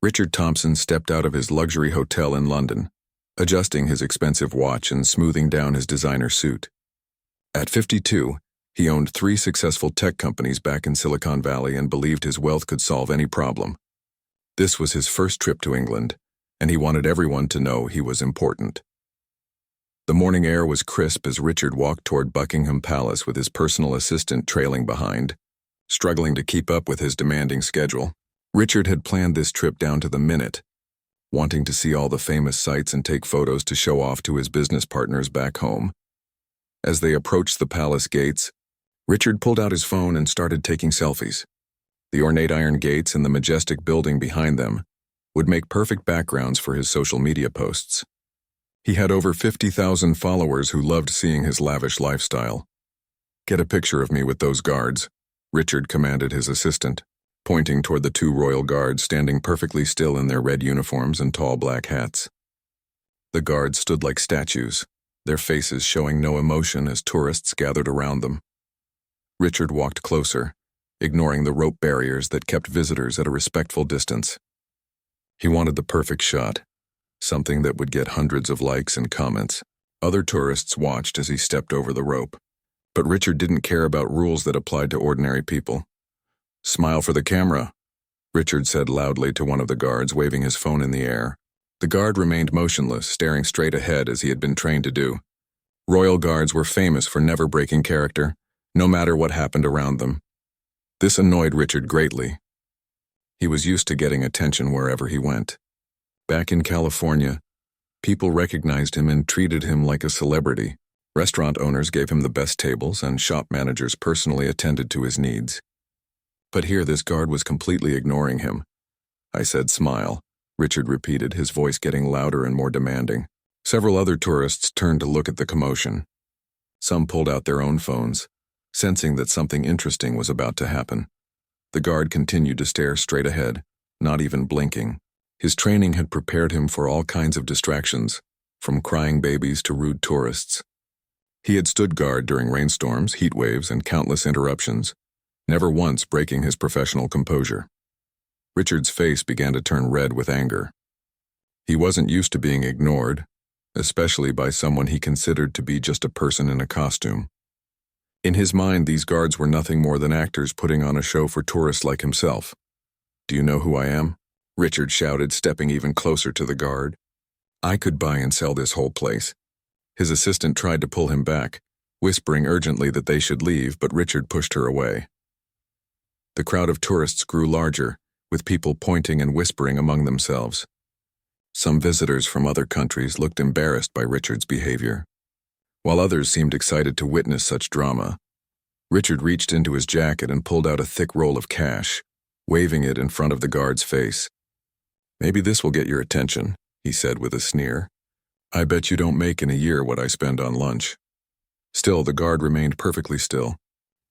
Richard Thompson stepped out of his luxury hotel in London, adjusting his expensive watch and smoothing down his designer suit. At 52, he owned 3 successful tech companies back in Silicon Valley and believed his wealth could solve any problem. This was his first trip to England, and he wanted everyone to know he was important. The morning air was crisp as Richard walked toward Buckingham Palace with his personal assistant trailing behind, struggling to keep up with his demanding schedule. Richard had planned this trip down to the minute, wanting to see all the famous sights and take photos to show off to his business partners back home. As they approached the palace gates, Richard pulled out his phone and started taking selfies. The ornate iron gates and the majestic building behind them would make perfect backgrounds for his social media posts. He had over 50,000 followers who loved seeing his lavish lifestyle. "Get a picture of me with those guards," Richard commanded his assistant, pointing toward the 2 royal guards standing perfectly still in their red uniforms and tall black hats. The guards stood like statues, their faces showing no emotion as tourists gathered around them. Richard walked closer, ignoring the rope barriers that kept visitors at a respectful distance. He wanted the perfect shot, something that would get hundreds of likes and comments. Other tourists watched as he stepped over the rope, but Richard didn't care about rules that applied to ordinary people. "Smile for the camera," Richard said loudly to one of the guards, waving his phone in the air. The guard remained motionless, staring straight ahead as he had been trained to do. Royal guards were famous for never breaking character, no matter what happened around them. This annoyed Richard greatly. He was used to getting attention wherever he went. Back in California, people recognized him and treated him like a celebrity. Restaurant owners gave him the best tables, and shop managers personally attended to his needs. But here this guard was completely ignoring him. "I said smile," Richard repeated, his voice getting louder and more demanding. Several other tourists turned to look at the commotion. Some pulled out their own phones, sensing that something interesting was about to happen. The guard continued to stare straight ahead, not even blinking. His training had prepared him for all kinds of distractions, from crying babies to rude tourists. He had stood guard during rainstorms, heat waves, and countless interruptions, never once breaking his professional composure. Richard's face began to turn red with anger. He wasn't used to being ignored, especially by someone he considered to be just a person in a costume. In his mind, these guards were nothing more than actors putting on a show for tourists like himself. "Do you know who I am?" Richard shouted, stepping even closer to the guard. "I could buy and sell this whole place." His assistant tried to pull him back, whispering urgently that they should leave, but Richard pushed her away. The crowd of tourists grew larger, with people pointing and whispering among themselves. Some visitors from other countries looked embarrassed by Richard's behavior, while others seemed excited to witness such drama. Richard reached into his jacket and pulled out a thick roll of cash, waving it in front of the guard's face. "Maybe this will get your attention," he said with a sneer. "I bet you don't make in a year what I spend on lunch." Still, the guard remained perfectly still.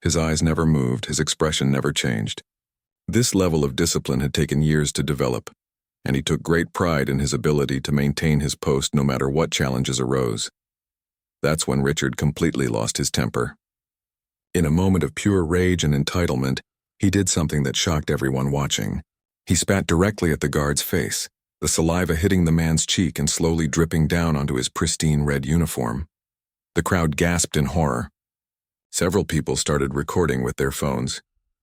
His eyes never moved, his expression never changed. This level of discipline had taken years to develop, and he took great pride in his ability to maintain his post no matter what challenges arose. That's when Richard completely lost his temper. In a moment of pure rage and entitlement, he did something that shocked everyone watching. He spat directly at the guard's face, the saliva hitting the man's cheek and slowly dripping down onto his pristine red uniform. The crowd gasped in horror. Several people started recording with their phones,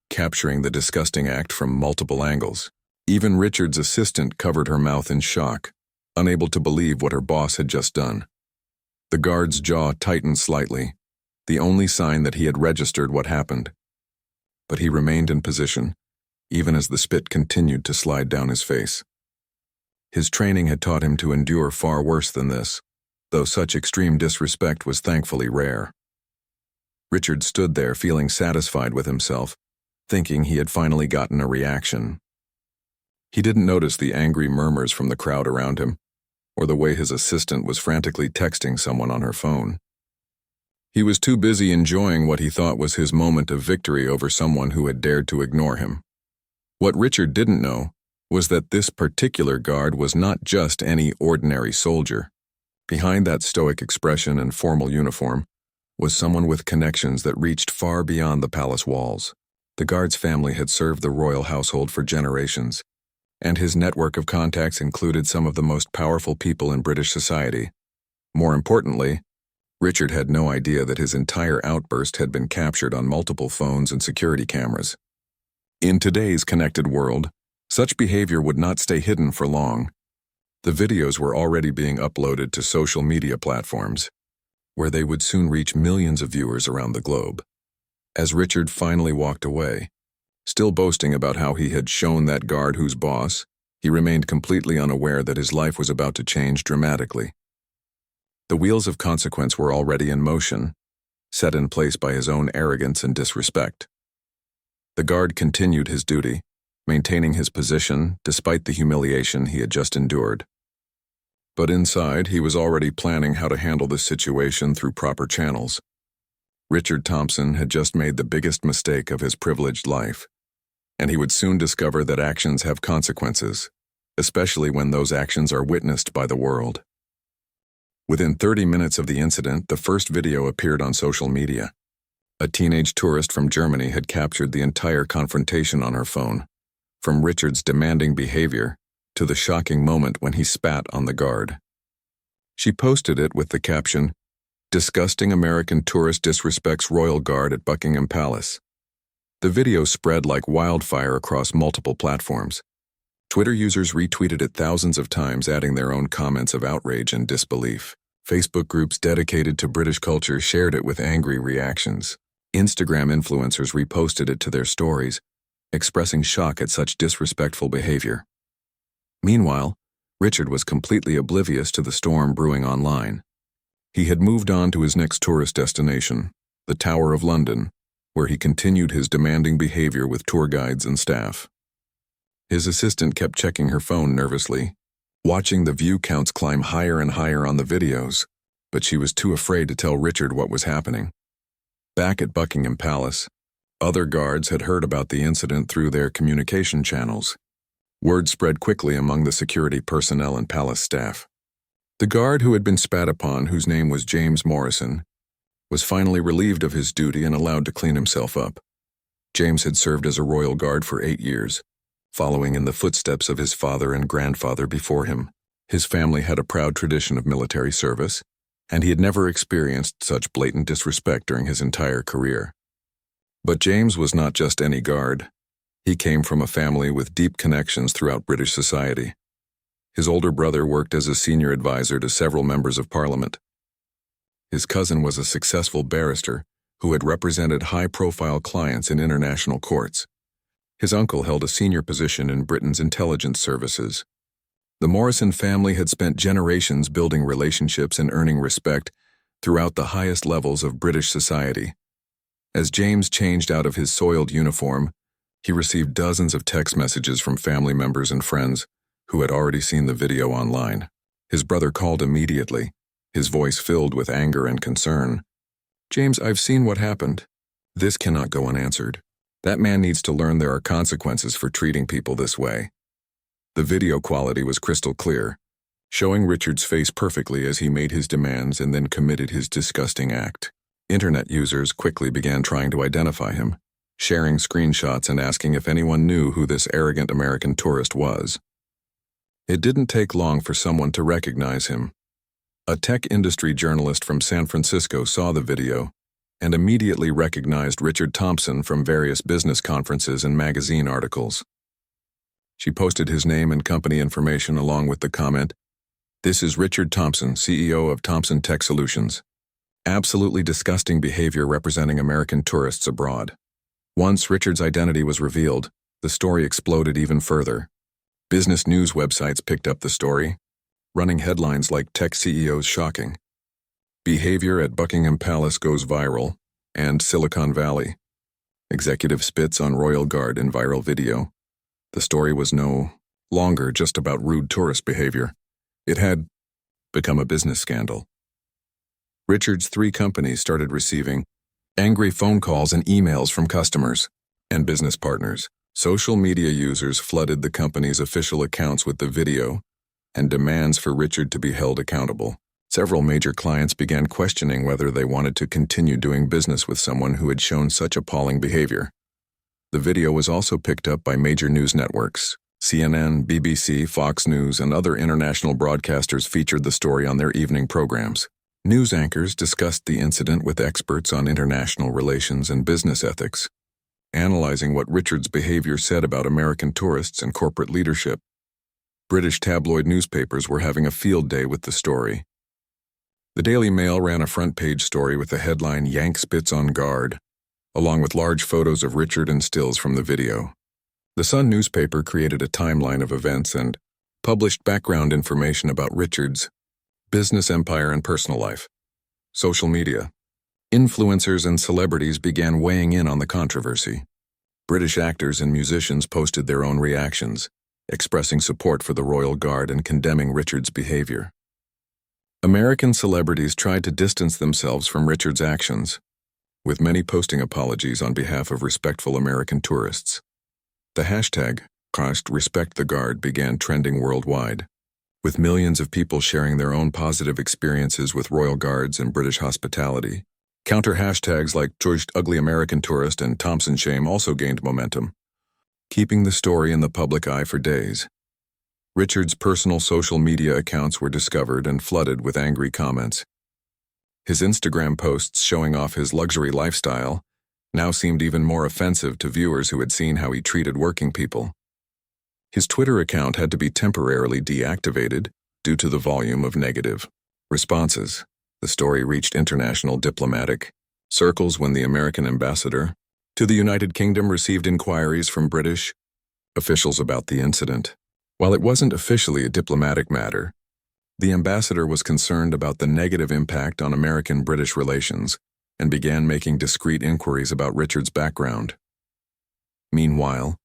capturing the disgusting act from multiple angles. Even Richard's assistant covered her mouth in shock, unable to believe what her boss had just done. The guard's jaw tightened slightly, the only sign that he had registered what happened. But he remained in position, even as the spit continued to slide down his face. His training had taught him to endure far worse than this, though such extreme disrespect was thankfully rare. Richard stood there feeling satisfied with himself, thinking he had finally gotten a reaction. He didn't notice the angry murmurs from the crowd around him, or the way his assistant was frantically texting someone on her phone. He was too busy enjoying what he thought was his moment of victory over someone who had dared to ignore him. What Richard didn't know was that this particular guard was not just any ordinary soldier. Behind that stoic expression and formal uniform was someone with connections that reached far beyond the palace walls. The guard's family had served the royal household for generations, and his network of contacts included some of the most powerful people in British society. More importantly, Richard had no idea that his entire outburst had been captured on multiple phones and security cameras. In today's connected world, such behavior would not stay hidden for long. The videos were already being uploaded to social media platforms, where they would soon reach millions of viewers around the globe. As Richard finally walked away, still boasting about how he had shown that guard who's boss, he remained completely unaware that his life was about to change dramatically. The wheels of consequence were already in motion, set in place by his own arrogance and disrespect. The guard continued his duty, maintaining his position despite the humiliation he had just endured. But inside, he was already planning how to handle the situation through proper channels. Richard Thompson had just made the biggest mistake of his privileged life, and he would soon discover that actions have consequences, especially when those actions are witnessed by the world. Within 30 minutes of the incident, the first video appeared on social media. A teenage tourist from Germany had captured the entire confrontation on her phone, from Richard's demanding behavior to the shocking moment when he spat on the guard. She posted it with the caption, "Disgusting American tourist disrespects royal guard at Buckingham Palace." The video spread like wildfire across multiple platforms. Twitter users retweeted it thousands of times, adding their own comments of outrage and disbelief. Facebook groups dedicated to British culture shared it with angry reactions. Instagram influencers reposted it to their stories, expressing shock at such disrespectful behavior. Meanwhile, Richard was completely oblivious to the storm brewing online. He had moved on to his next tourist destination, the Tower of London, where he continued his demanding behavior with tour guides and staff. His assistant kept checking her phone nervously, watching the view counts climb higher and higher on the videos, but she was too afraid to tell Richard what was happening. Back at Buckingham Palace, other guards had heard about the incident through their communication channels. Word spread quickly among the security personnel and palace staff. The guard who had been spat upon, whose name was James Morrison, was finally relieved of his duty and allowed to clean himself up. James had served as a royal guard for 8 years, following in the footsteps of his father and grandfather before him. His family had a proud tradition of military service, and he had never experienced such blatant disrespect during his entire career. But James was not just any guard. He came from a family with deep connections throughout British society. His older brother worked as a senior advisor to several members of Parliament. His cousin was a successful barrister who had represented high-profile clients in international courts. His uncle held a senior position in Britain's intelligence services. The Morrison family had spent generations building relationships and earning respect throughout the highest levels of British society. As James changed out of his soiled uniform, he received dozens of text messages from family members and friends who had already seen the video online. His brother called immediately, his voice filled with anger and concern. "James, I've seen what happened. This cannot go unanswered. That man needs to learn there are consequences for treating people this way." The video quality was crystal clear, showing Richard's face perfectly as he made his demands and then committed his disgusting act. Internet users quickly began trying to identify him, sharing screenshots and asking if anyone knew who this arrogant American tourist was. It didn't take long for someone to recognize him. A tech industry journalist from San Francisco saw the video and immediately recognized Richard Thompson from various business conferences and magazine articles. She posted his name and company information along with the comment, "This is Richard Thompson, CEO of Thompson Tech Solutions. Absolutely disgusting behavior representing American tourists abroad." Once Richard's identity was revealed, the story exploded even further. Business news websites picked up the story, running headlines like "Tech CEOs Shocking," "Behavior at Buckingham Palace Goes Viral," and "Silicon Valley. Executive Spits on Royal Guard in Viral Video." The story was no longer just about rude tourist behavior. It had become a business scandal. Richard's 3 companies started receiving angry phone calls and emails from customers and business partners. Social media users flooded the company's official accounts with the video and demands for Richard to be held accountable. Several major clients began questioning whether they wanted to continue doing business with someone who had shown such appalling behavior. The video was also picked up by major news networks, CNN, BBC, Fox News, and other international broadcasters featured the story on their evening programs. News anchors discussed the incident with experts on international relations and business ethics, analyzing what Richard's behavior said about American tourists and corporate leadership. British tabloid newspapers were having a field day with the story. The Daily Mail ran a front-page story with the headline "Yank Spits on Guard," along with large photos of Richard and stills from the video. The Sun newspaper created a timeline of events and published background information about Richard's business empire and personal life. Social media. Influencers and celebrities began weighing in on the controversy. British actors and musicians posted their own reactions, expressing support for the Royal Guard and condemning Richard's behavior. American celebrities tried to distance themselves from Richard's actions, with many posting apologies on behalf of respectful American tourists. The hashtag #RespectTheGuard began trending worldwide, with millions of people sharing their own positive experiences with Royal Guards and British hospitality. Counter hashtags like #Ugly American Tourist and Thompson Shame also gained momentum, keeping the story in the public eye for days. Richard's personal social media accounts were discovered and flooded with angry comments. His Instagram posts showing off his luxury lifestyle now seemed even more offensive to viewers who had seen how he treated working people. His Twitter account had to be temporarily deactivated due to the volume of negative responses. The story reached international diplomatic circles when the American ambassador to the United Kingdom received inquiries from British officials about the incident. While it wasn't officially a diplomatic matter, the ambassador was concerned about the negative impact on American-British relations and began making discreet inquiries about Richard's background. Meanwhile,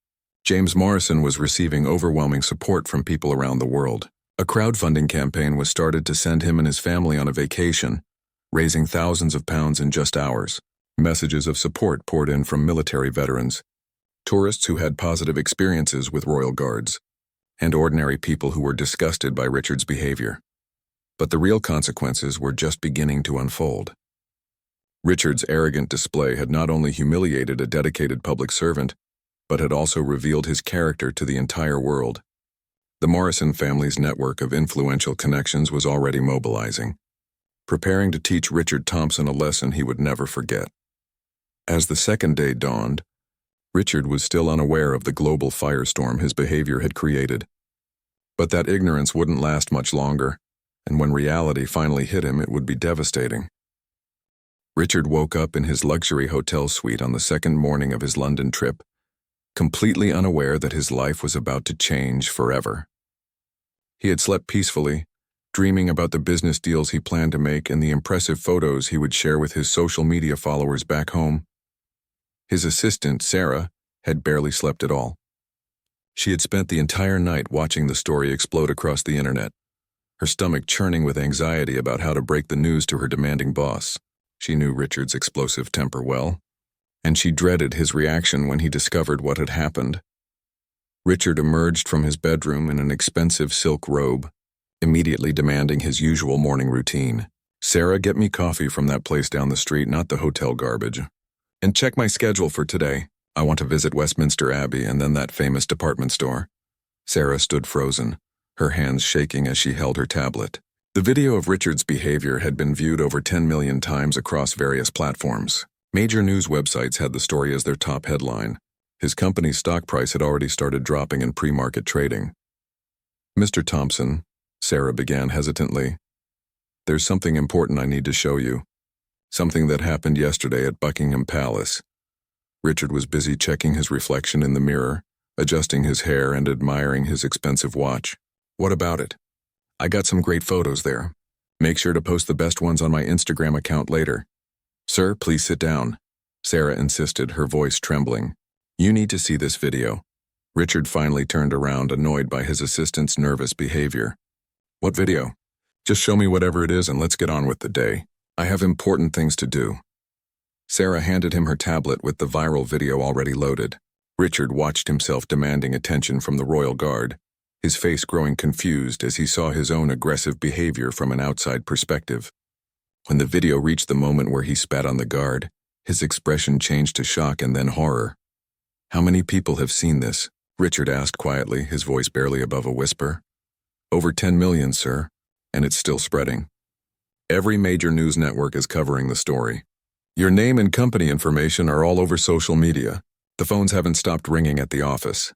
James Morrison was receiving overwhelming support from people around the world. A crowdfunding campaign was started to send him and his family on a vacation, raising thousands of pounds in just hours. Messages of support poured in from military veterans, tourists who had positive experiences with Royal Guards, and ordinary people who were disgusted by Richard's behavior. But the real consequences were just beginning to unfold. Richard's arrogant display had not only humiliated a dedicated public servant, but had also revealed his character to the entire world. The Morrison family's network of influential connections was already mobilizing, preparing to teach Richard Thompson a lesson he would never forget. As the second day dawned, Richard was still unaware of the global firestorm his behavior had created. But that ignorance wouldn't last much longer, and when reality finally hit him, it would be devastating. Richard woke up in his luxury hotel suite on the second morning of his London trip, completely unaware that his life was about to change forever. He had slept peacefully, dreaming about the business deals he planned to make and the impressive photos he would share with his social media followers back home. His assistant, Sarah, had barely slept at all. She had spent the entire night watching the story explode across the internet, her stomach churning with anxiety about how to break the news to her demanding boss. She knew Richard's explosive temper well, and she dreaded his reaction when he discovered what had happened. Richard emerged from his bedroom in an expensive silk robe, immediately demanding his usual morning routine. "Sarah, get me coffee from that place down the street, not the hotel garbage. And check my schedule for today. I want to visit Westminster Abbey and then that famous department store." Sarah stood frozen, her hands shaking as she held her tablet. The video of Richard's behavior had been viewed over 10 million times across various platforms. Major news websites had the story as their top headline. His company's stock price had already started dropping in pre-market trading. "Mr. Thompson," Sarah began hesitantly, "there's something important I need to show you. Something that happened yesterday at Buckingham Palace." Richard was busy checking his reflection in the mirror, adjusting his hair and admiring his expensive watch. "What about it?" "I got some great photos there. Make sure to post the best ones on my Instagram account later." "Sir, please sit down," Sarah insisted, her voice trembling. "You need to see this video." Richard finally turned around, annoyed by his assistant's nervous behavior. "What video?" "Just show me whatever it is and let's get on with the day. I have important things to do." Sarah handed him her tablet with the viral video already loaded. Richard watched himself demanding attention from the Royal Guard, his face growing confused as he saw his own aggressive behavior from an outside perspective. When the video reached the moment where he spat on the guard, his expression changed to shock and then horror. "How many people have seen this?" Richard asked quietly, his voice barely above a whisper. Over 10 million, sir, and it's still spreading. Every major news network is covering the story. Your name and company information are all over social media. The phones haven't stopped ringing at the office.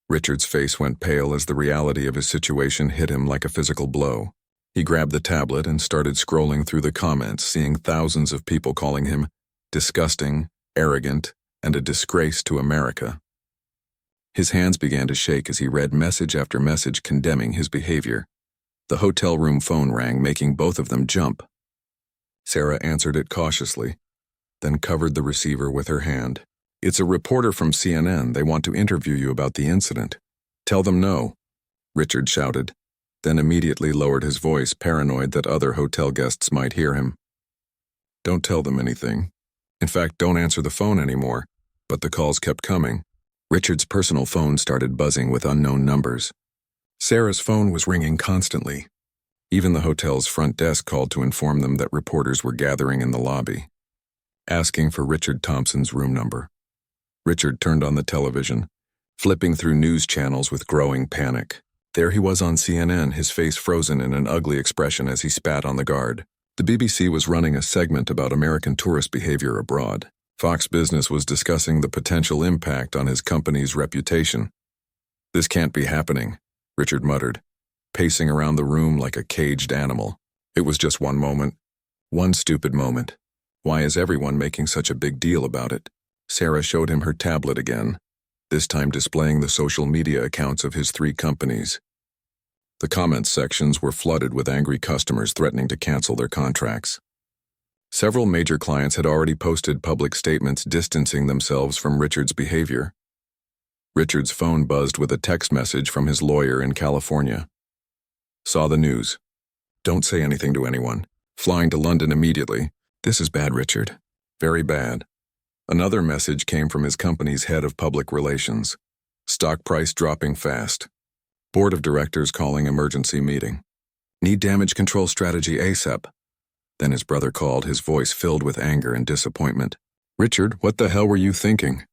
Richard's face went pale as the reality of his situation hit him like a physical blow. He grabbed the tablet and started scrolling through the comments, seeing thousands of people calling him disgusting, arrogant, and a disgrace to America. His hands began to shake as he read message after message condemning his behavior. The hotel room phone rang, making both of them jump. Sarah answered it cautiously, then covered the receiver with her hand. It's a reporter from CNN. They want to interview you about the incident. Tell them no, Richard shouted, then immediately lowered his voice, paranoid that other hotel guests might hear him. Don't tell them anything. In fact, don't answer the phone anymore. But the calls kept coming. Richard's personal phone started buzzing with unknown numbers. Sarah's phone was ringing constantly. Even the hotel's front desk called to inform them that reporters were gathering in the lobby, asking for Richard Thompson's room number. Richard turned on the television, flipping through news channels with growing panic. There he was on CNN, his face frozen in an ugly expression as he spat on the guard. The BBC was running a segment about American tourist behavior abroad. Fox Business was discussing the potential impact on his company's reputation. This can't be happening, Richard muttered, pacing around the room like a caged animal. It was just one moment. One stupid moment. Why is everyone making such a big deal about it? Sarah showed him her tablet again, this time displaying the social media accounts of his 3 companies. The comments sections were flooded with angry customers threatening to cancel their contracts. Several major clients had already posted public statements distancing themselves from Richard's behavior. Richard's phone buzzed with a text message from his lawyer in California. Saw the news. Don't say anything to anyone. Flying to London immediately. This is bad, Richard. Very bad. Another message came from his company's head of public relations. Stock price dropping fast. Board of directors calling emergency meeting. Need damage control strategy ASAP. Then his brother called, his voice filled with anger and disappointment. Richard, what the hell were you thinking?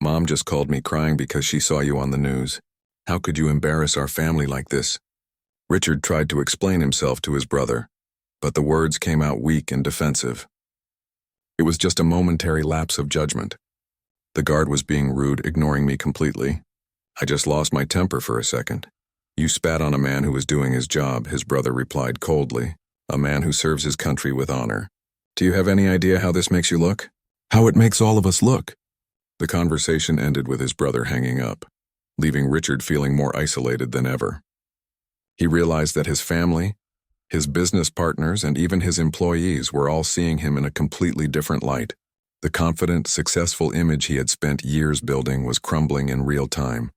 Mom just called me crying because she saw you on the news. How could you embarrass our family like this? Richard tried to explain himself to his brother, but the words came out weak and defensive. It was just a momentary lapse of judgment. The guard was being rude, ignoring me completely. I just lost my temper for a second. You spat on a man who was doing his job, his brother replied coldly. A man who serves his country with honor. Do you have any idea how this makes you look? How it makes all of us look? The conversation ended with his brother hanging up, leaving Richard feeling more isolated than ever. He realized that his family, his business partners, and even his employees were all seeing him in a completely different light. The confident, successful image he had spent years building was crumbling in real time.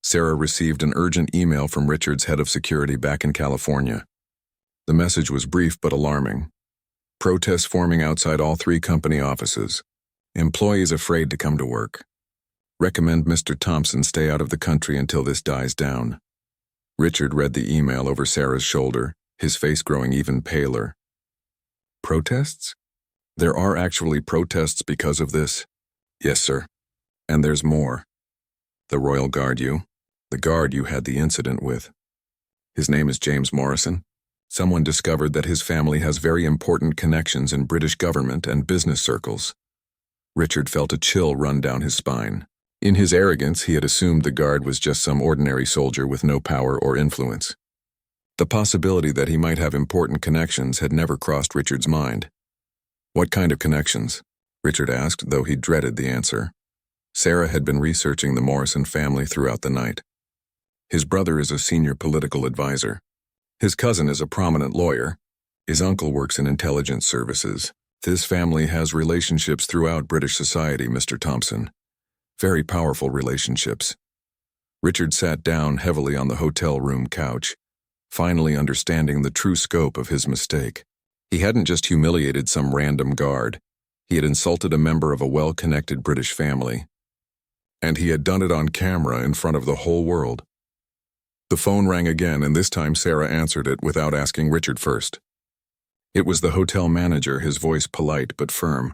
Sarah received an urgent email from Richard's head of security back in California. The message was brief but alarming. Protests forming outside all 3 company offices. Employees afraid to come to work. Recommend Mr. Thompson stay out of the country until this dies down. Richard read the email over Sarah's shoulder, his face growing even paler. Protests? There are actually protests because of this? Yes, sir. And there's more. The Royal Guard the guard you had the incident with. His name is James Morrison. Someone discovered that his family has very important connections in British government and business circles. Richard felt a chill run down his spine. In his arrogance, he had assumed the guard was just some ordinary soldier with no power or influence. The possibility that he might have important connections had never crossed Richard's mind. What kind of connections? Richard asked, though he dreaded the answer. Sarah had been researching the Morrison family throughout the night. His brother is a senior political advisor. His cousin is a prominent lawyer. His uncle works in intelligence services. This family has relationships throughout British society, Mr. Thompson. Very powerful relationships. Richard sat down heavily on the hotel room couch, finally understanding the true scope of his mistake. He hadn't just humiliated some random guard. He had insulted a member of a well-connected British family. And he had done it on camera in front of the whole world. The phone rang again, and this time Sarah answered it without asking Richard first. It was the hotel manager, his voice polite but firm.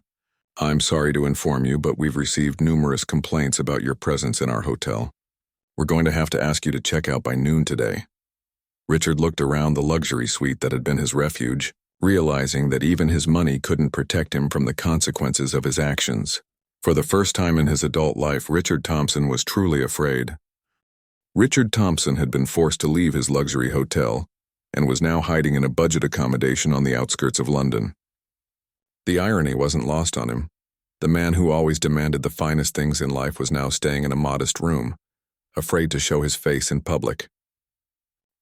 I'm sorry to inform you, but we've received numerous complaints about your presence in our hotel. We're going to have to ask you to check out by noon today." Richard looked around the luxury suite that had been his refuge, realizing that even his money couldn't protect him from the consequences of his actions. For the first time in his adult life, Richard Thompson was truly afraid. Richard Thompson had been forced to leave his luxury hotel and was now hiding in a budget accommodation on the outskirts of London. The irony wasn't lost on him. The man who always demanded the finest things in life was now staying in a modest room, afraid to show his face in public.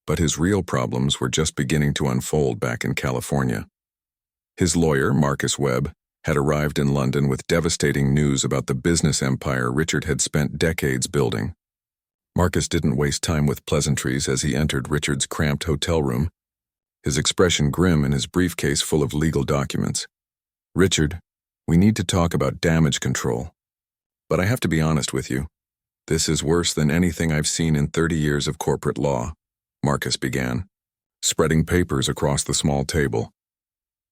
But his real problems were just beginning to unfold back in California. His lawyer, Marcus Webb, had arrived in London with devastating news about the business empire Richard had spent decades building. Marcus didn't waste time with pleasantries as he entered Richard's cramped hotel room, his expression grim and his briefcase full of legal documents. "Richard, we need to talk about damage control. But I have to be honest with you. This is worse than anything I've seen in 30 years of corporate law," Marcus began, spreading papers across the small table.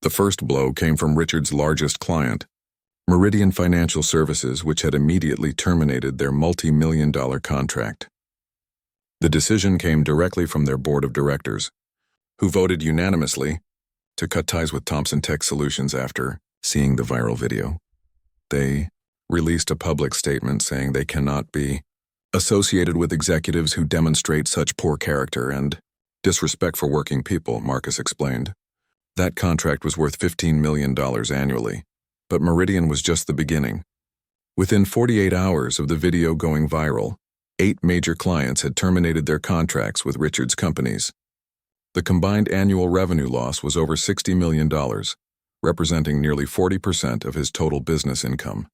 The first blow came from Richard's largest client, Meridian Financial Services, which had immediately terminated their multi-million-dollar contract. The decision came directly from their board of directors, who voted unanimously to cut ties with Thompson Tech Solutions after seeing the viral video. They released a public statement saying they cannot be associated with executives who demonstrate such poor character and disrespect for working people, Marcus explained. That contract was worth $15 million annually, but Meridian was just the beginning. Within 48 hours of the video going viral, 8 major clients had terminated their contracts with Richard's companies. The combined annual revenue loss was over $60 million, representing nearly 40% of his total business income.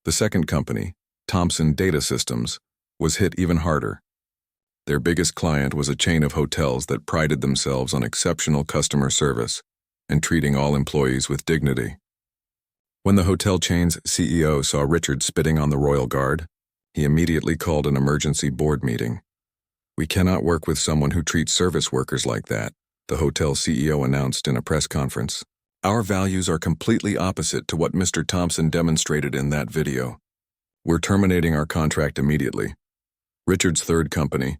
The second company, Thomson Data Systems, was hit even harder. Their biggest client was a chain of hotels that prided themselves on exceptional customer service and treating all employees with dignity. When the hotel chain's CEO saw Richard spitting on the royal guard, he immediately called an emergency board meeting. "We cannot work with someone who treats service workers like that," the hotel CEO announced in a press conference. "Our values are completely opposite to what Mr. Thompson demonstrated in that video. We're terminating our contract immediately." Richard's third company,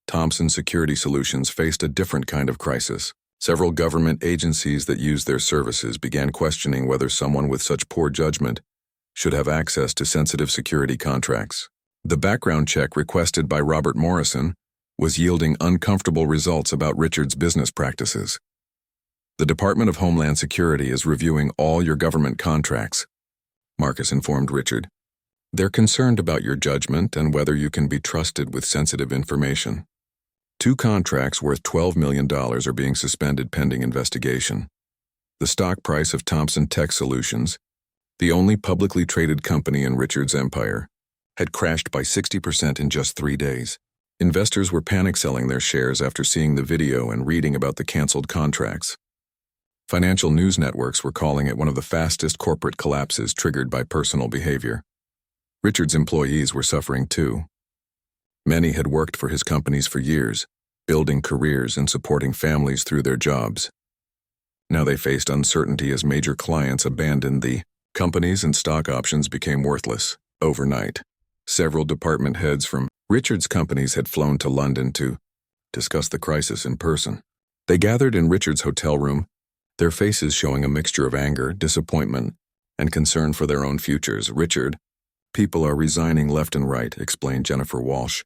Thompson Security Solutions, faced a different kind of crisis. Several government agencies that used their services began questioning whether someone with such poor judgment should have access to sensitive security contracts. The background check requested by Robert Morrison was yielding uncomfortable results about Richard's business practices. "The Department of Homeland Security is reviewing all your government contracts," Marcus informed Richard. "They're concerned about your judgment and whether you can be trusted with sensitive information. 2 contracts worth $12 million are being suspended pending investigation." The stock price of Thomson Tech Solutions, the only publicly traded company in Richard's empire, had crashed by 60% in just 3 days. Investors were panic selling their shares after seeing the video and reading about the canceled contracts. Financial news networks were calling it one of the fastest corporate collapses triggered by personal behavior. Richard's employees were suffering too. Many had worked for his companies for years, building careers and supporting families through their jobs. Now they faced uncertainty as major clients abandoned the companies and stock options became worthless overnight. Several department heads from Richard's companies had flown to London to discuss the crisis in person. They gathered in Richard's hotel room, their faces showing a mixture of anger, disappointment, and concern for their own futures. "Richard, people are resigning left and right," explained Jennifer Walsh,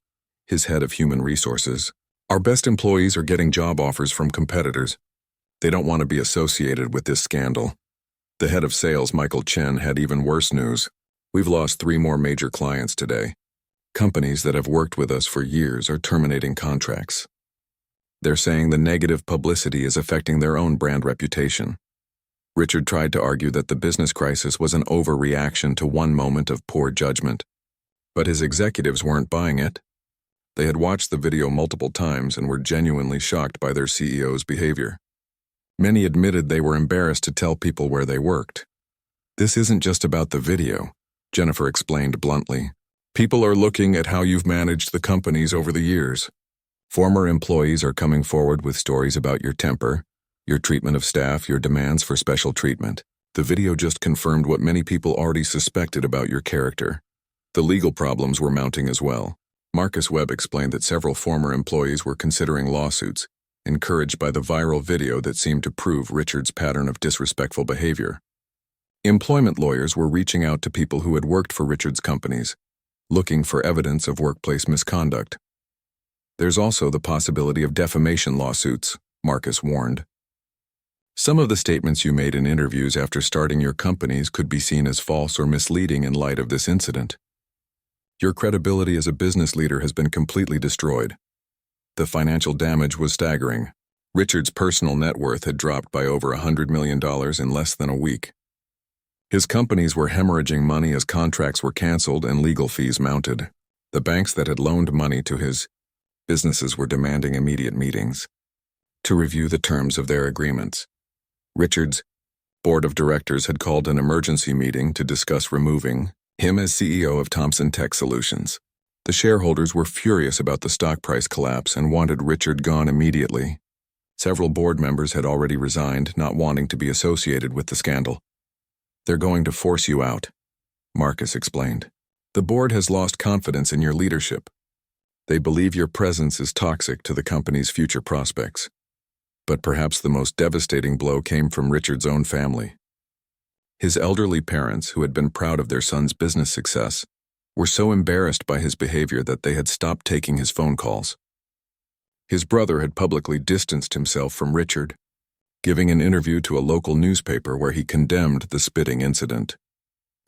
his head of human resources. "Our best employees are getting job offers from competitors. They don't want to be associated with this scandal." The head of sales, Michael Chen, had even worse news. "We've lost 3 more major clients today. Companies that have worked with us for years are terminating contracts. They're saying the negative publicity is affecting their own brand reputation." Richard tried to argue that the business crisis was an overreaction to one moment of poor judgment. But his executives weren't buying it. They had watched the video multiple times and were genuinely shocked by their CEO's behavior. Many admitted they were embarrassed to tell people where they worked. "This isn't just about the video," Jennifer explained bluntly. "People are looking at how you've managed the companies over the years. Former employees are coming forward with stories about your temper, your treatment of staff, your demands for special treatment. The video just confirmed what many people already suspected about your character. The legal problems were mounting as well. Marcus Webb explained that several former employees were considering lawsuits, encouraged by the viral video that seemed to prove Richard's pattern of disrespectful behavior. Employment lawyers were reaching out to people who had worked for Richard's companies, looking for evidence of workplace misconduct. There's also the possibility of defamation lawsuits, Marcus warned. Some of the statements you made in interviews after starting your companies could be seen as false or misleading in light of this incident. Your credibility as a business leader has been completely destroyed. The financial damage was staggering. Richard's personal net worth had dropped by over $100 million in less than a week. His companies were hemorrhaging money as contracts were canceled and legal fees mounted. The banks that had loaned money to his businesses were demanding immediate meetings to review the terms of their agreements. Richard's board of directors had called an emergency meeting to discuss removing him as CEO of Thomson Tech Solutions. The shareholders were furious about the stock price collapse and wanted Richard gone immediately. Several board members had already resigned, not wanting to be associated with the scandal. "They're going to force you out," Marcus explained. "The board has lost confidence in your leadership. They believe your presence is toxic to the company's future prospects." But perhaps the most devastating blow came from Richard's own family. His elderly parents, who had been proud of their son's business success, were so embarrassed by his behavior that they had stopped taking his phone calls. His brother had publicly distanced himself from Richard, giving an interview to a local newspaper where he condemned the spitting incident.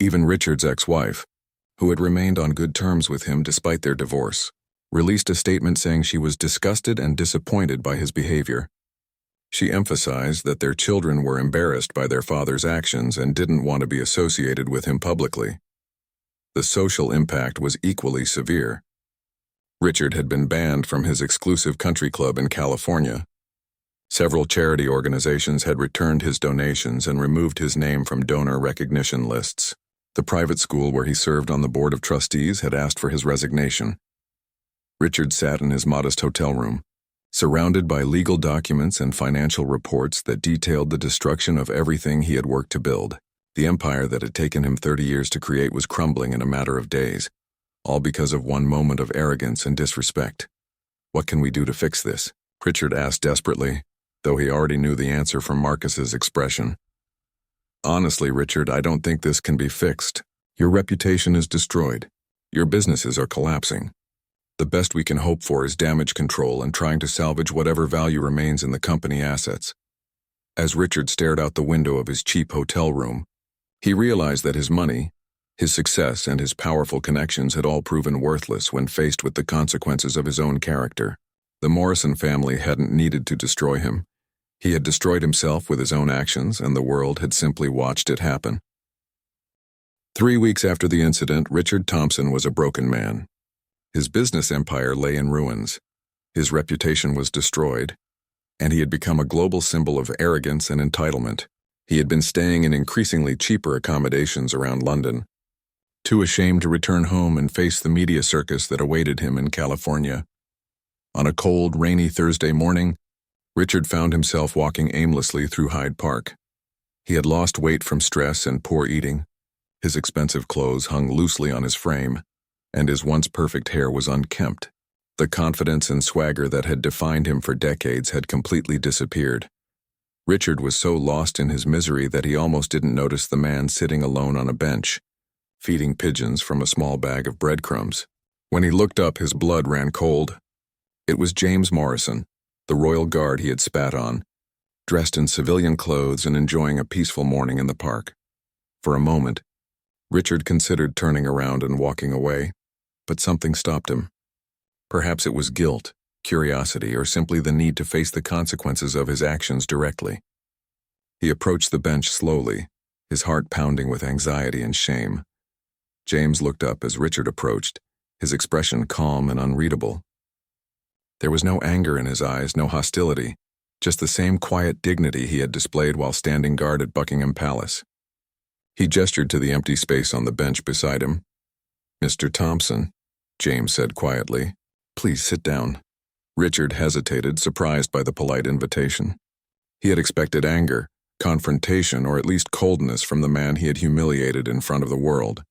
Even Richard's ex-wife, who had remained on good terms with him despite their divorce, released a statement saying she was disgusted and disappointed by his behavior. She emphasized that their children were embarrassed by their father's actions and didn't want to be associated with him publicly. The social impact was equally severe. Richard had been banned from his exclusive country club in California. Several charity organizations had returned his donations and removed his name from donor recognition lists. The private school where he served on the board of trustees had asked for his resignation. Richard sat in his modest hotel room, surrounded by legal documents and financial reports that detailed the destruction of everything he had worked to build. The empire that had taken him 30 years to create was crumbling in a matter of days, all because of one moment of arrogance and disrespect. "What can we do to fix this?" Richard asked desperately, though he already knew the answer from Marcus's expression. "Honestly, Richard, I don't think this can be fixed. Your reputation is destroyed. Your businesses are collapsing. The best we can hope for is damage control and trying to salvage whatever value remains in the company assets." As Richard stared out the window of his cheap hotel room, he realized that his money, his success, and his powerful connections had all proven worthless when faced with the consequences of his own character. The Morrison family hadn't needed to destroy him. He had destroyed himself with his own actions, and the world had simply watched it happen. 3 weeks after the incident, Richard Thomson was a broken man. His business empire lay in ruins. His reputation was destroyed, and he had become a global symbol of arrogance and entitlement. He had been staying in increasingly cheaper accommodations around London, too ashamed to return home and face the media circus that awaited him in California. On a cold, rainy Thursday morning, Richard found himself walking aimlessly through Hyde Park. He had lost weight from stress and poor eating. His expensive clothes hung loosely on his frame, and his once perfect hair was unkempt. The confidence and swagger that had defined him for decades had completely disappeared. Richard was so lost in his misery that he almost didn't notice the man sitting alone on a bench, feeding pigeons from a small bag of breadcrumbs. When he looked up, his blood ran cold. It was James Morrison, the royal guard he had spat on, dressed in civilian clothes and enjoying a peaceful morning in the park. For a moment, Richard considered turning around and walking away, but something stopped him. Perhaps it was guilt, curiosity, or simply the need to face the consequences of his actions directly. He approached the bench slowly, his heart pounding with anxiety and shame. James looked up as Richard approached, his expression calm and unreadable. There was no anger in his eyes, no hostility, just the same quiet dignity he had displayed while standing guard at Buckingham Palace. He gestured to the empty space on the bench beside him. "Mr. Thomson," James said quietly, "please sit down." Richard hesitated, surprised by the polite invitation. He had expected anger, confrontation, or at least coldness from the man he had humiliated in front of the world.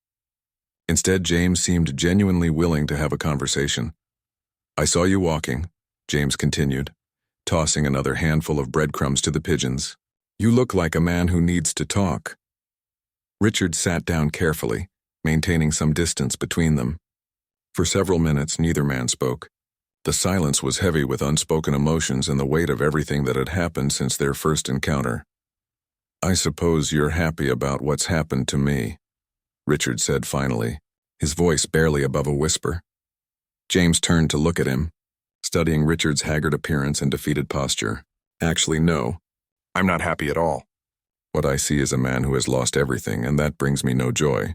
Instead, James seemed genuinely willing to have a conversation. "I saw you walking," James continued, tossing another handful of breadcrumbs to the pigeons. "You look like a man who needs to talk." Richard sat down carefully, maintaining some distance between them. For several minutes, neither man spoke. The silence was heavy with unspoken emotions and the weight of everything that had happened since their first encounter. "I suppose you're happy about what's happened to me," Richard said finally, his voice barely above a whisper. James turned to look at him, studying Richard's haggard appearance and defeated posture. "Actually, no. I'm not happy at all. What I see is a man who has lost everything, and that brings me no joy."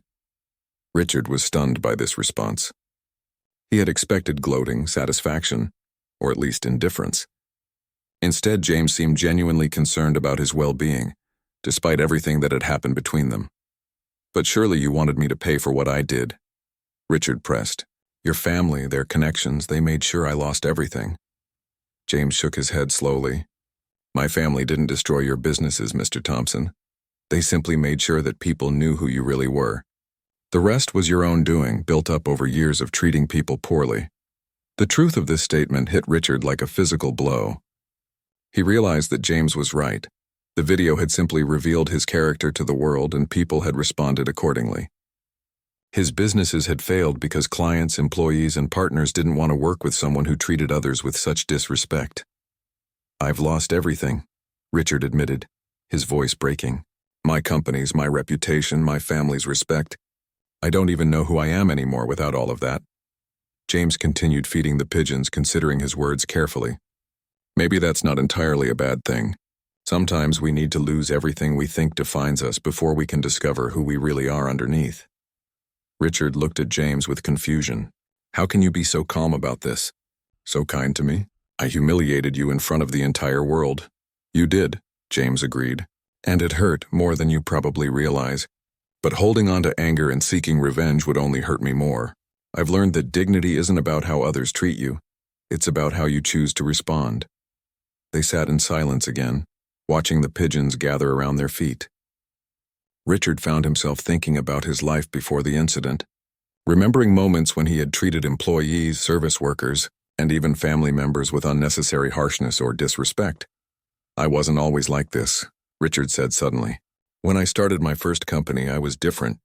Richard was stunned by this response. He had expected gloating, satisfaction, or at least indifference. Instead, James seemed genuinely concerned about his well-being, despite everything that had happened between them. "But surely you wanted me to pay for what I did," Richard pressed. "Your family, their connections, they made sure I lost everything." James shook his head slowly. "My family didn't destroy your businesses, Mr. Thompson. They simply made sure that people knew who you really were. The rest was your own doing, built up over years of treating people poorly." The truth of this statement hit Richard like a physical blow. He realized that James was right. The video had simply revealed his character to the world, and people had responded accordingly. His businesses had failed because clients, employees, and partners didn't want to work with someone who treated others with such disrespect. "I've lost everything," Richard admitted, his voice breaking. "My company's, my reputation, my family's respect. I don't even know who I am anymore without all of that." James continued feeding the pigeons, considering his words carefully. "Maybe that's not entirely a bad thing. Sometimes we need to lose everything we think defines us before we can discover who we really are underneath." Richard looked at James with confusion. "How can you be so calm about this? So kind to me? I humiliated you in front of the entire world." "You did," James agreed. "And it hurt more than you probably realize. But holding on to anger and seeking revenge would only hurt me more. I've learned that dignity isn't about how others treat you. It's about how you choose to respond." They sat in silence again, watching the pigeons gather around their feet. Richard found himself thinking about his life before the incident, remembering moments when he had treated employees, service workers, and even family members with unnecessary harshness or disrespect. "I wasn't always like this," Richard said suddenly. "When I started my first company, I was different.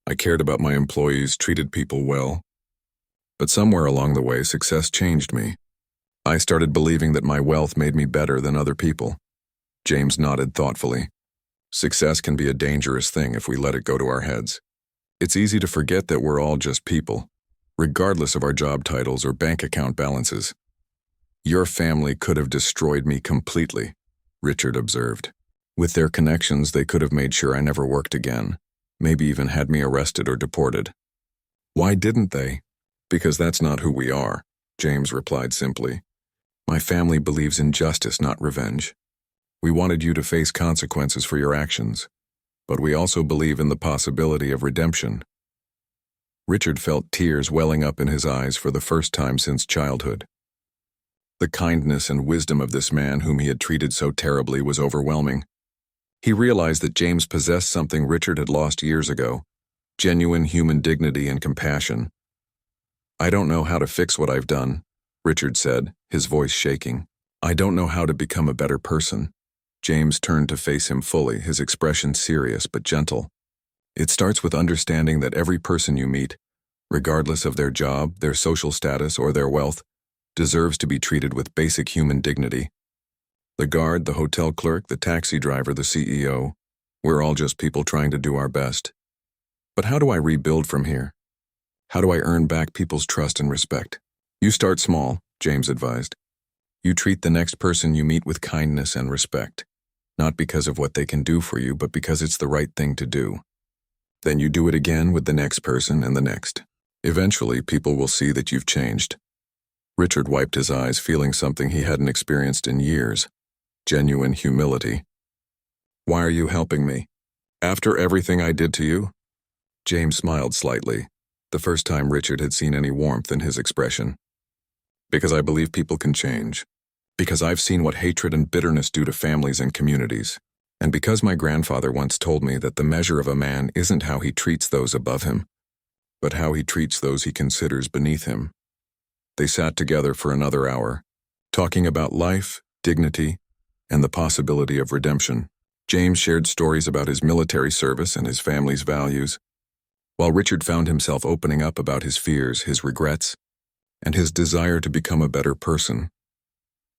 I cared about my employees, treated people well. But somewhere along the way, success changed me. I started believing that my wealth made me better than other people." James nodded thoughtfully. "Success can be a dangerous thing if we let it go to our heads. It's easy to forget that we're all just people, regardless of our job titles or bank account balances." "Your family could have destroyed me completely," Richard observed. "With their connections, they could have made sure I never worked again, maybe even had me arrested or deported." "Why didn't they?" "Because that's not who we are," James replied simply. "My family believes in justice, not revenge. We wanted you to face consequences for your actions, but we also believe in the possibility of redemption." Richard felt tears welling up in his eyes for the first time since childhood. The kindness and wisdom of this man whom he had treated so terribly was overwhelming. He realized that James possessed something Richard had lost years ago: genuine human dignity and compassion. "I don't know how to fix what I've done," Richard said, his voice shaking. "I don't know how to become a better person." James turned to face him fully, his expression serious but gentle. "It starts with understanding that every person you meet, regardless of their job, their social status, or their wealth, deserves to be treated with basic human dignity. The guard, the hotel clerk, the taxi driver, the CEO, we're all just people trying to do our best. But how do I rebuild from here? How do I earn back people's trust and respect?" "You start small," James advised. "You treat the next person you meet with kindness and respect, not because of what they can do for you, but because it's the right thing to do. Then you do it again with the next person and the next. Eventually, people will see that you've changed." Richard wiped his eyes, feeling something he hadn't experienced in years: genuine humility. "Why are you helping me? After everything I did to you?" James smiled slightly, the first time Richard had seen any warmth in his expression. "Because I believe people can change. Because I've seen what hatred and bitterness do to families and communities. And because my grandfather once told me that the measure of a man isn't how he treats those above him, but how he treats those he considers beneath him. They sat together for another hour, talking about life, dignity, and the possibility of redemption. James shared stories about his military service and his family's values, while Richard found himself opening up about his fears, his regrets, and his desire to become a better person.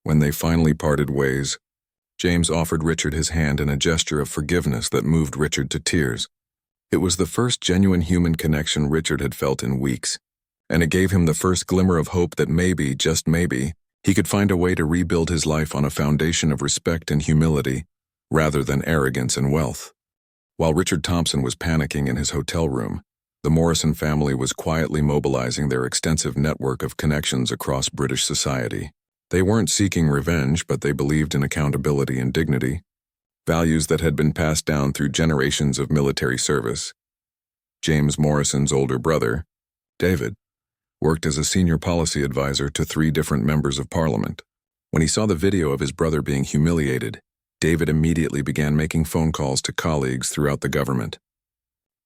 When they finally parted ways, James offered Richard his hand in a gesture of forgiveness that moved Richard to tears. It was the first genuine human connection Richard had felt in weeks, and it gave him the first glimmer of hope that maybe, just maybe, he could find a way to rebuild his life on a foundation of respect and humility, rather than arrogance and wealth. While Richard Thompson was panicking in his hotel room, the Morrison family was quietly mobilizing their extensive network of connections across British society. They weren't seeking revenge, but they believed in accountability and dignity, values that had been passed down through generations of military service. James Morrison's older brother, David, worked as a senior policy advisor to 3 different members of Parliament. When he saw the video of his brother being humiliated, David immediately began making phone calls to colleagues throughout the government.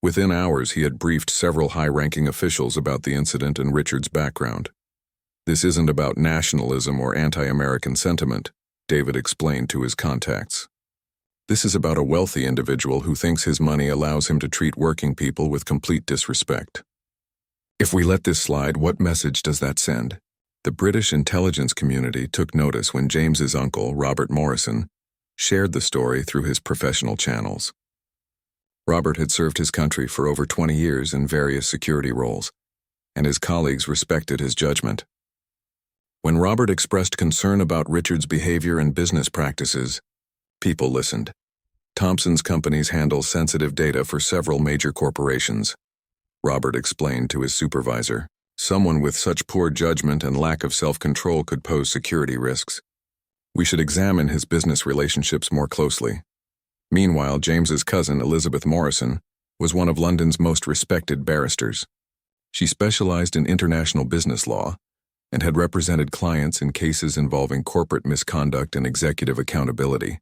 Within hours, he had briefed several high-ranking officials about the incident and Richard's background. "This isn't about nationalism or anti-American sentiment," David explained to his contacts. "This is about a wealthy individual who thinks his money allows him to treat working people with complete disrespect. If we let this slide, what message does that send?" The British intelligence community took notice when James's uncle, Robert Morrison, shared the story through his professional channels. Robert had served his country for over 20 years in various security roles, and his colleagues respected his judgment. When Robert expressed concern about Richard's behavior and business practices, people listened. Thompson's companies handle sensitive data for several major corporations, Robert explained to his supervisor. "Someone with such poor judgment and lack of self-control could pose security risks. We should examine his business relationships more closely." Meanwhile, James's cousin, Elizabeth Morrison, was one of London's most respected barristers. She specialized in international business law and had represented clients in cases involving corporate misconduct and executive accountability.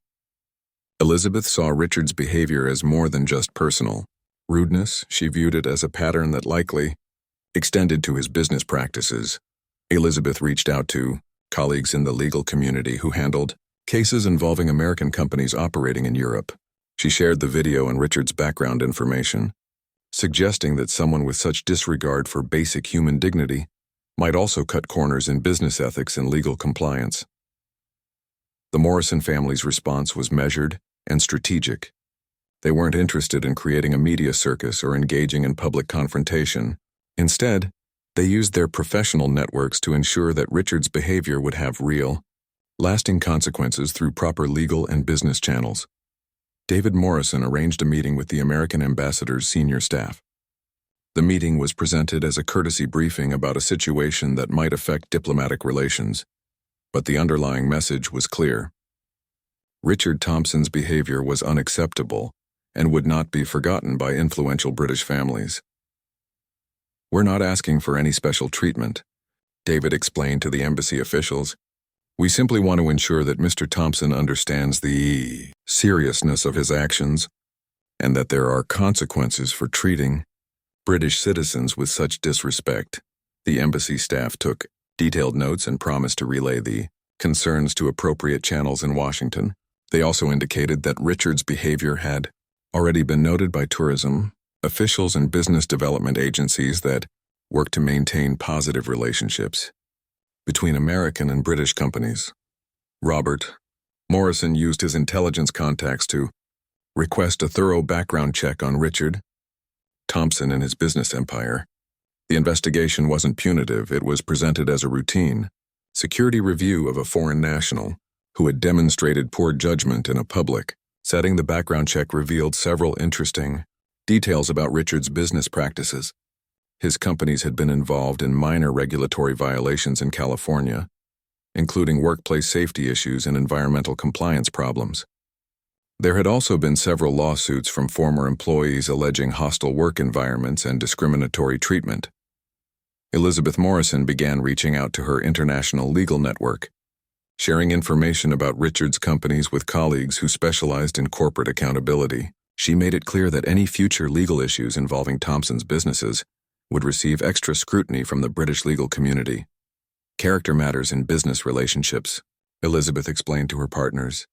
Elizabeth saw Richard's behavior as more than just personal. Rudeness, she viewed it as a pattern that likely extended to his business practices. Elizabeth reached out to colleagues in the legal community who handled cases involving American companies operating in Europe. She shared the video and Richard's background information, suggesting that someone with such disregard for basic human dignity might also cut corners in business ethics and legal compliance. The Morrison family's response was measured and strategic. They weren't interested in creating a media circus or engaging in public confrontation. Instead, they used their professional networks to ensure that Richard's behavior would have real, lasting consequences through proper legal and business channels. David Morrison arranged a meeting with the American ambassador's senior staff. The meeting was presented as a courtesy briefing about a situation that might affect diplomatic relations, but the underlying message was clear. Richard Thompson's behavior was unacceptable and would not be forgotten by influential British families. "We're not asking for any special treatment," David explained to the embassy officials. "We simply want to ensure that Mr. Thompson understands the seriousness of his actions and that there are consequences for treating British citizens with such disrespect." The embassy staff took detailed notes and promised to relay the concerns to appropriate channels in Washington. They also indicated that Richard's behavior had already been noted by tourism officials and business development agencies that work to maintain positive relationships between American and British companies. Robert Morrison used his intelligence contacts to request a thorough background check on Richard Thompson and his business empire. The investigation wasn't punitive, it was presented as a routine security review of a foreign national who had demonstrated poor judgment in a public setting. The background check revealed several interesting details about Richard's business practices. His companies had been involved in minor regulatory violations in California, including workplace safety issues and environmental compliance problems. There had also been several lawsuits from former employees alleging hostile work environments and discriminatory treatment. Elizabeth Morrison began reaching out to her international legal network, sharing information about Richard's companies with colleagues who specialized in corporate accountability. She made it clear that any future legal issues involving Thompson's businesses would receive extra scrutiny from the British legal community. Character matters in business relationships, Elizabeth explained to her partners.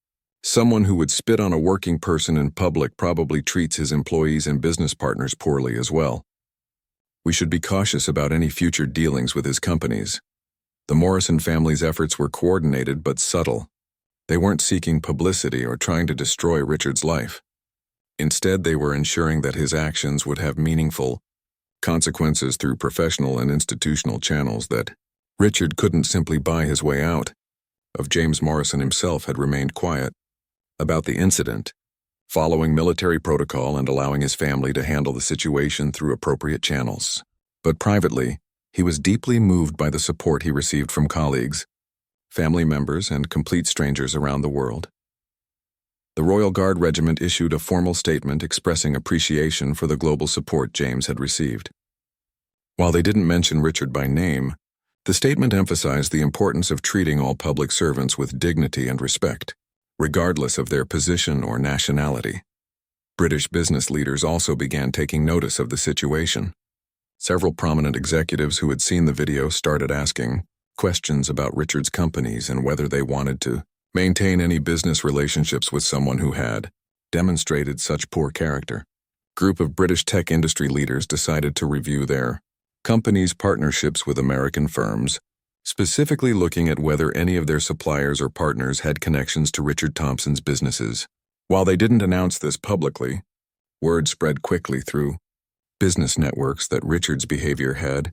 Someone who would spit on a working person in public probably treats his employees and business partners poorly as well. We should be cautious about any future dealings with his companies. The Morrison family's efforts were coordinated but subtle. They weren't seeking publicity or trying to destroy Richard's life. Instead, they were ensuring that his actions would have meaningful consequences through professional and institutional channels that Richard couldn't simply buy his way out of. James Morrison himself had remained quiet about the incident, following military protocol and allowing his family to handle the situation through appropriate channels. But privately, he was deeply moved by the support he received from colleagues, family members, and complete strangers around the world. The Royal Guard Regiment issued a formal statement expressing appreciation for the global support James had received. While they didn't mention Richard by name, the statement emphasized the importance of treating all public servants with dignity and respect, regardless of their position or nationality. British business leaders also began taking notice of the situation. Several prominent executives who had seen the video started asking questions about Richard's companies and whether they wanted to maintain any business relationships with someone who had demonstrated such poor character. A group of British tech industry leaders decided to review their companies' partnerships with American firms, specifically looking at whether any of their suppliers or partners had connections to Richard Thompson's businesses. While they didn't announce this publicly, word spread quickly through business networks that Richard's behavior had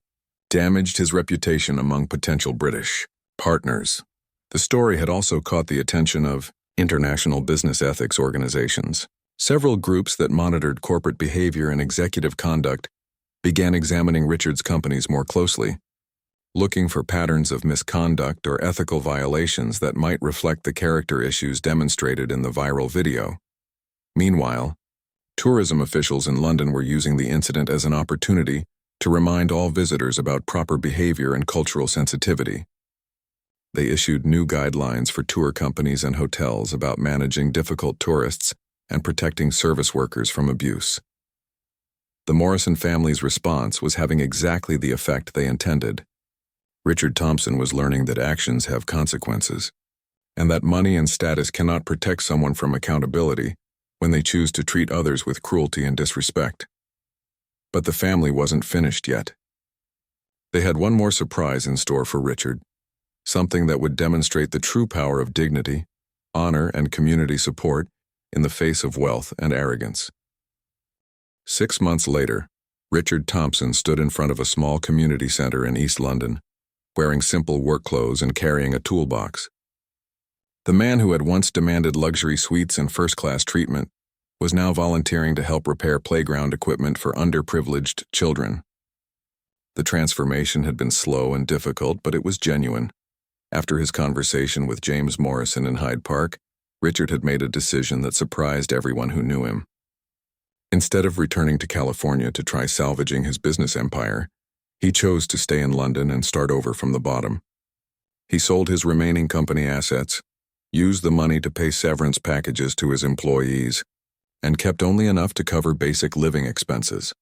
damaged his reputation among potential British partners. The story had also caught the attention of international business ethics organizations. Several groups that monitored corporate behavior and executive conduct began examining Richard's companies more closely, looking for patterns of misconduct or ethical violations that might reflect the character issues demonstrated in the viral video. Meanwhile, tourism officials in London were using the incident as an opportunity to remind all visitors about proper behavior and cultural sensitivity. They issued new guidelines for tour companies and hotels about managing difficult tourists and protecting service workers from abuse. The Morrison family's response was having exactly the effect they intended. Richard Thompson was learning that actions have consequences, and that money and status cannot protect someone from accountability when they choose to treat others with cruelty and disrespect. But the family wasn't finished yet. They had one more surprise in store for Richard, something that would demonstrate the true power of dignity, honor, and community support in the face of wealth and arrogance. 6 months later, Richard Thompson stood in front of a small community center in East London, wearing simple work clothes and carrying a toolbox. The man who had once demanded luxury suites and first-class treatment was now volunteering to help repair playground equipment for underprivileged children. The transformation had been slow and difficult, but it was genuine. After his conversation with James Morrison in Hyde Park, Richard had made a decision that surprised everyone who knew him. Instead of returning to California to try salvaging his business empire, he chose to stay in London and start over from the bottom. He sold his remaining company assets, used the money to pay severance packages to his employees, and kept only enough to cover basic living expenses.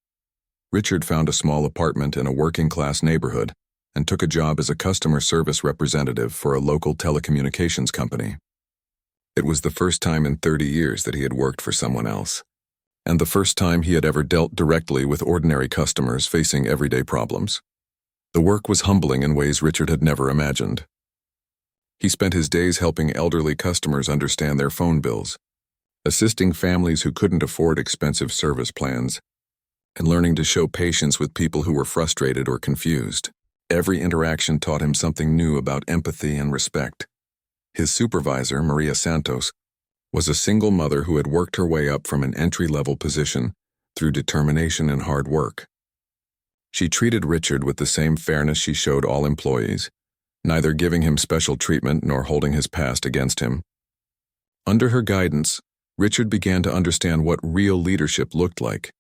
Richard found a small apartment in a working-class neighborhood and took a job as a customer service representative for a local telecommunications company. It was the first time in 30 years that he had worked for someone else, and the first time he had ever dealt directly with ordinary customers facing everyday problems. The work was humbling in ways Richard had never imagined. He spent his days helping elderly customers understand their phone bills, assisting families who couldn't afford expensive service plans, and learning to show patience with people who were frustrated or confused. Every interaction taught him something new about empathy and respect. His supervisor, Maria Santos, was a single mother who had worked her way up from an entry-level position through determination and hard work. She treated Richard with the same fairness she showed all employees, neither giving him special treatment nor holding his past against him. Under her guidance, Richard began to understand what real leadership looked like.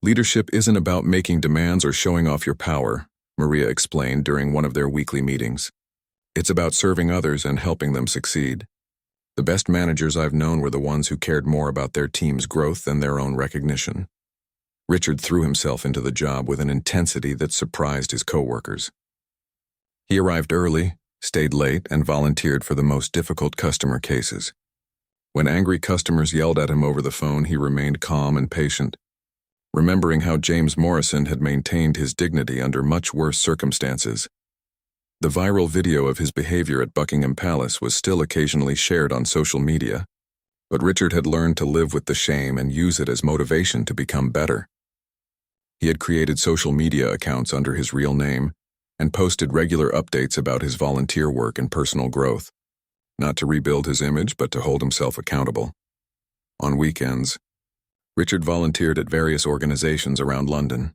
Leadership isn't about making demands or showing off your power, Maria explained during one of their weekly meetings. It's about serving others and helping them succeed. The best managers I've known were the ones who cared more about their team's growth than their own recognition. Richard threw himself into the job with an intensity that surprised his coworkers. He arrived early, stayed late, and volunteered for the most difficult customer cases. When angry customers yelled at him over the phone, he remained calm and patient, remembering how James Morrison had maintained his dignity under much worse circumstances. The viral video of his behavior at Buckingham Palace was still occasionally shared on social media, but Richard had learned to live with the shame and use it as motivation to become better. He had created social media accounts under his real name and posted regular updates about his volunteer work and personal growth, not to rebuild his image but to hold himself accountable. On weekends, Richard volunteered at various organizations around London.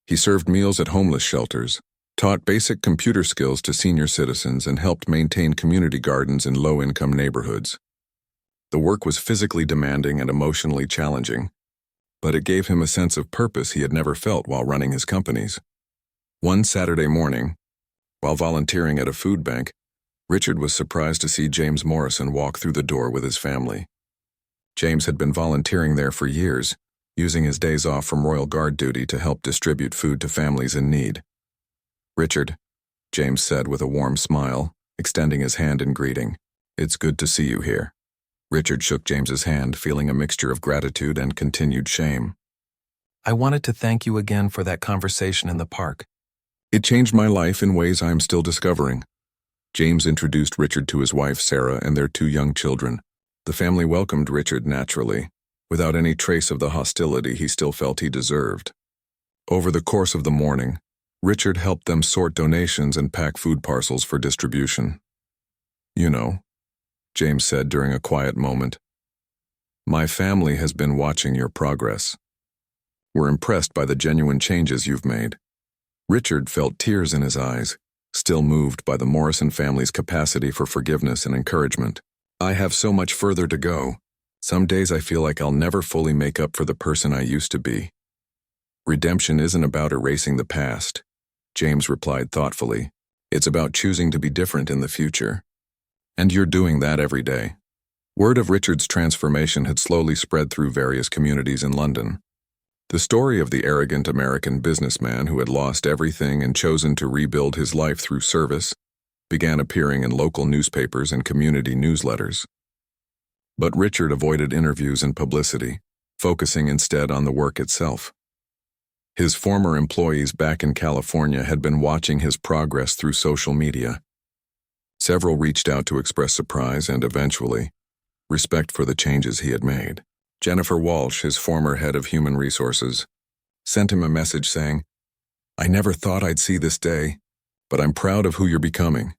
He served meals at homeless shelters, taught basic computer skills to senior citizens, and helped maintain community gardens in low-income neighborhoods. The work was physically demanding and emotionally challenging, but it gave him a sense of purpose he had never felt while running his companies. One Saturday morning, while volunteering at a food bank, Richard was surprised to see James Morrison walk through the door with his family. James had been volunteering there for years, using his days off from Royal Guard duty to help distribute food to families in need. "Richard," James said with a warm smile, extending his hand in greeting, "it's good to see you here." Richard shook James's hand, feeling a mixture of gratitude and continued shame. "I wanted to thank you again for that conversation in the park. It changed my life in ways I am still discovering." James introduced Richard to his wife, Sarah, and their 2 young children. The family welcomed Richard naturally, without any trace of the hostility he still felt he deserved. Over the course of the morning, Richard helped them sort donations and pack food parcels for distribution. "You know," James said during a quiet moment, "my family has been watching your progress. We're impressed by the genuine changes you've made." Richard felt tears in his eyes, still moved by the Morrison family's capacity for forgiveness and encouragement. "I have so much further to go. Some days I feel like I'll never fully make up for the person I used to be." "Redemption isn't about erasing the past," James replied thoughtfully. "It's about choosing to be different in the future. And you're doing that every day." Word of Richard's transformation had slowly spread through various communities in London. The story of the arrogant American businessman who had lost everything and chosen to rebuild his life through service began appearing in local newspapers and community newsletters. But Richard avoided interviews and publicity, focusing instead on the work itself. His former employees back in California had been watching his progress through social media. Several reached out to express surprise and, eventually, respect for the changes he had made. Jennifer Walsh, his former head of human resources, sent him a message saying, "I never thought I'd see this day, but I'm proud of who you're becoming."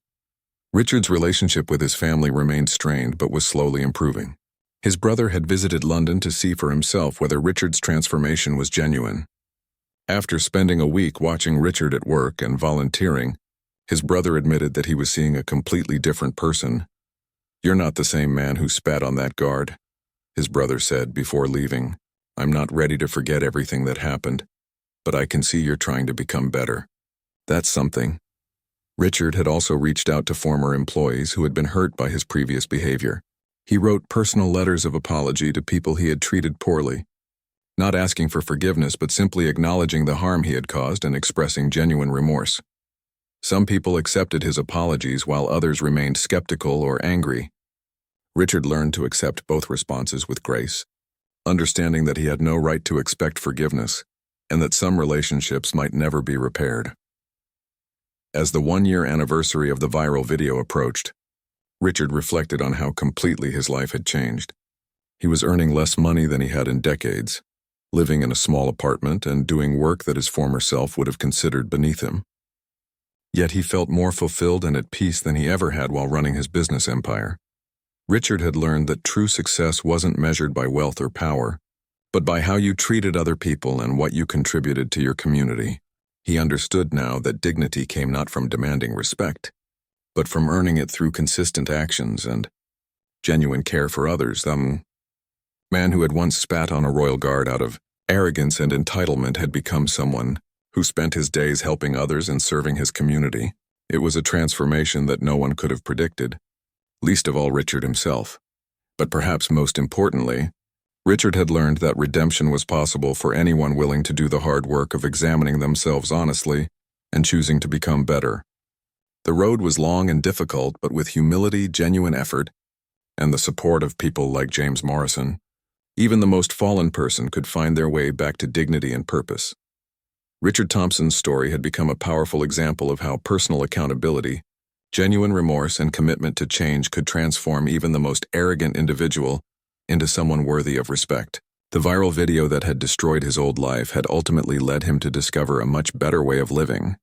Richard's relationship with his family remained strained but was slowly improving. His brother had visited London to see for himself whether Richard's transformation was genuine. After spending a week watching Richard at work and volunteering, his brother admitted that he was seeing a completely different person. "You're not the same man who spat on that guard," his brother said before leaving. "I'm not ready to forget everything that happened, but I can see you're trying to become better. That's something." Richard had also reached out to former employees who had been hurt by his previous behavior. He wrote personal letters of apology to people he had treated poorly, not asking for forgiveness but simply acknowledging the harm he had caused and expressing genuine remorse. Some people accepted his apologies while others remained skeptical or angry. Richard learned to accept both responses with grace, understanding that he had no right to expect forgiveness and that some relationships might never be repaired. As the 1-year anniversary of the viral video approached, Richard reflected on how completely his life had changed. He was earning less money than he had in decades, living in a small apartment and doing work that his former self would have considered beneath him. Yet he felt more fulfilled and at peace than he ever had while running his business empire. Richard had learned that true success wasn't measured by wealth or power, but by how you treated other people and what you contributed to your community. He understood now that dignity came not from demanding respect, but from earning it through consistent actions and genuine care for others. The man who had once spat on a royal guard out of arrogance and entitlement had become someone who spent his days helping others and serving his community. It was a transformation that no one could have predicted, least of all Richard himself. But perhaps most importantly, Richard had learned that redemption was possible for anyone willing to do the hard work of examining themselves honestly and choosing to become better. The road was long and difficult, but with humility, genuine effort, and the support of people like James Morrison, even the most fallen person could find their way back to dignity and purpose. Richard Thompson's story had become a powerful example of how personal accountability, genuine remorse, and commitment to change could transform even the most arrogant individual into someone worthy of respect. The viral video that had destroyed his old life had ultimately led him to discover a much better way of living,